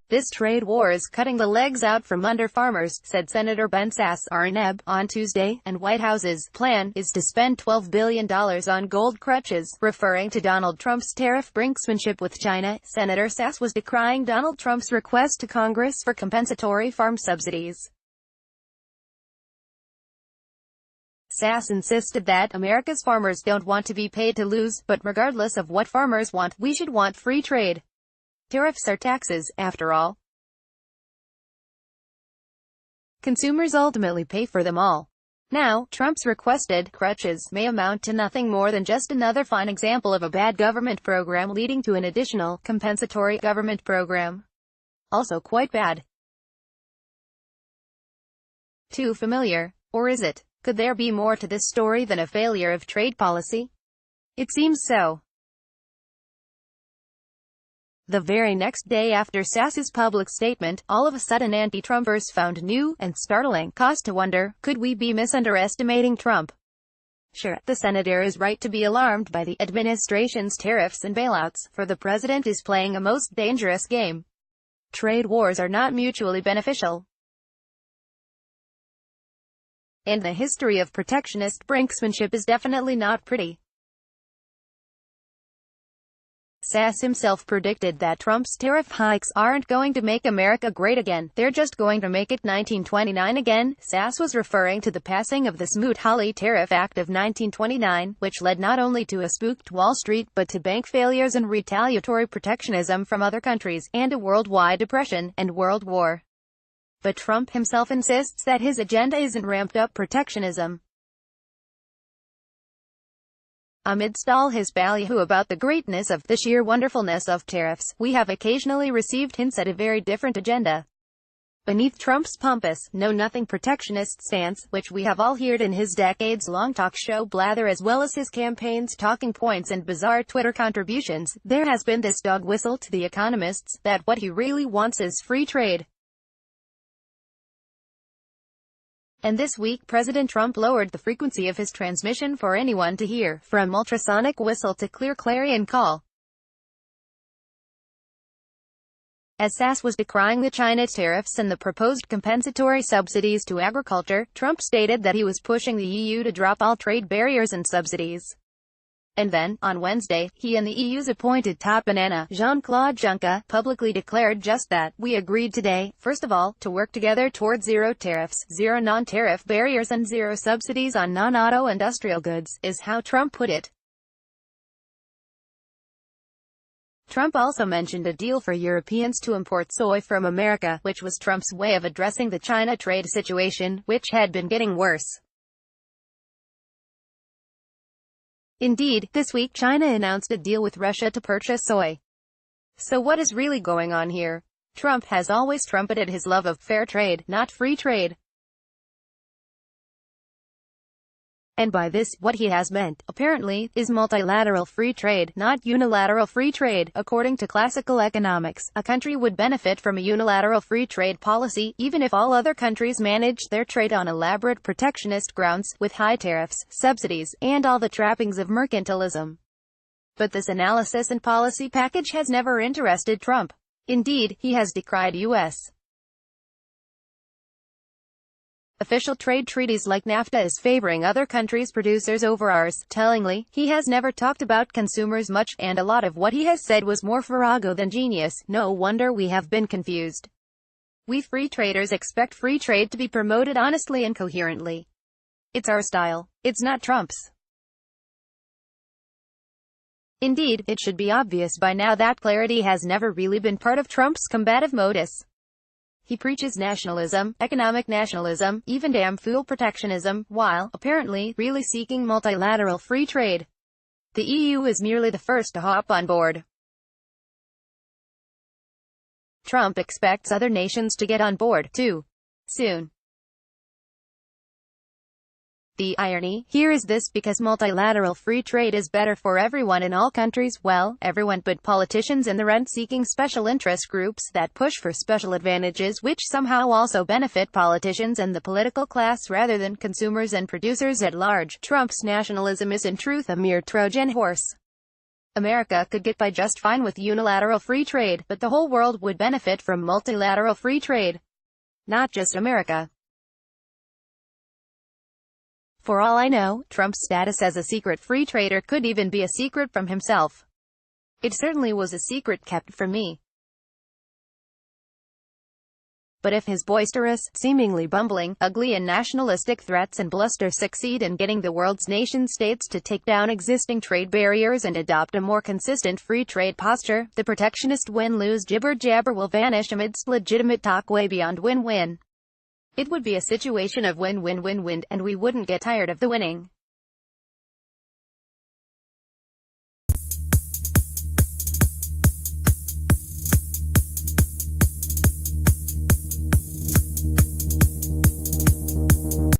This trade war is cutting the legs out from under farmers, said Senator Ben Sasse, RNEB, on Tuesday, and White House's plan is to spend $12 billion on gold crutches, referring to Donald Trump's tariff brinksmanship with China. Senator Sasse was decrying Donald Trump's request to Congress for compensatory farm subsidies. Sasse insisted that America's farmers don't want to be paid to lose, but regardless of what farmers want, we should want free trade. Tariffs are taxes, after all. Consumers ultimately pay for them all. Now, Trump's requested crutches may amount to nothing more than just another fine example of a bad government program leading to an additional, compensatory government program. Also quite bad. Too familiar? Or is it? Could there be more to this story than a failure of trade policy? It seems so. The very next day after Sasse's public statement, all of a sudden anti-Trumpers found new and startling cause to wonder, could we be misunderestimating Trump? Sure, the senator is right to be alarmed by the administration's tariffs and bailouts, for the president is playing a most dangerous game. Trade wars are not mutually beneficial. And the history of protectionist brinksmanship is definitely not pretty. Sasse himself predicted that Trump's tariff hikes aren't going to make America great again, they're just going to make it 1929 again. Sasse was referring to the passing of the Smoot-Hawley Tariff Act of 1929, which led not only to a spooked Wall Street but to bank failures and retaliatory protectionism from other countries, and a worldwide depression, and world war. But Trump himself insists that his agenda isn't ramped-up protectionism. Amidst all his ballyhoo about the greatness of, the sheer wonderfulness of tariffs, we have occasionally received hints at a very different agenda. Beneath Trump's pompous, know-nothing protectionist stance, which we have all heard in his decades-long talk show blather as well as his campaign's talking points and bizarre Twitter contributions, there has been this dog whistle to the economists, that what he really wants is free trade. And this week President Trump lowered the frequency of his transmission for anyone to hear, from ultrasonic whistle to clear clarion call. As Sasse was decrying the China tariffs and the proposed compensatory subsidies to agriculture, Trump stated that he was pushing the EU to drop all trade barriers and subsidies. And then, on Wednesday, he and the EU's appointed top banana, Jean-Claude Juncker, publicly declared just that. We agreed today, first of all, to work together towards zero tariffs, zero non-tariff barriers and zero subsidies on non-auto industrial goods, is how Trump put it. Trump also mentioned a deal for Europeans to import soy from America, which was Trump's way of addressing the China trade situation, which had been getting worse. Indeed, this week China announced a deal with Russia to purchase soy. So what is really going on here? Trump has always trumpeted his love of fair trade, not free trade. And by this, what he has meant, apparently, is multilateral free trade, not unilateral free trade. According to classical economics, a country would benefit from a unilateral free trade policy, even if all other countries managed their trade on elaborate protectionist grounds, with high tariffs, subsidies, and all the trappings of mercantilism. But this analysis and policy package has never interested Trump. Indeed, he has decried U.S. official trade treaties like NAFTA as favoring other countries' producers over ours. Tellingly, he has never talked about consumers much, and a lot of what he has said was more farrago than genius. No wonder we have been confused. We free traders expect free trade to be promoted honestly and coherently. It's our style. It's not Trump's. Indeed, it should be obvious by now that clarity has never really been part of Trump's combative modus. He preaches nationalism, economic nationalism, even damn fool protectionism, while, apparently, really seeking multilateral free trade. The EU is merely the first to hop on board. Trump expects other nations to get on board, too. Soon. The irony here is this: because multilateral free trade is better for everyone in all countries, well, everyone but politicians and the rent-seeking special interest groups that push for special advantages which somehow also benefit politicians and the political class rather than consumers and producers at large. Trump's nationalism is in truth a mere Trojan horse. America could get by just fine with unilateral free trade, but the whole world would benefit from multilateral free trade. Not just America. For all I know, Trump's status as a secret free trader could even be a secret from himself. It certainly was a secret kept from me. But if his boisterous, seemingly bumbling, ugly and nationalistic threats and bluster succeed in getting the world's nation-states to take down existing trade barriers and adopt a more consistent free trade posture, the protectionist win-lose jibber-jabber will vanish amidst legitimate talk way beyond win-win. It would be a situation of win-win-win-win, and we wouldn't get tired of the winning.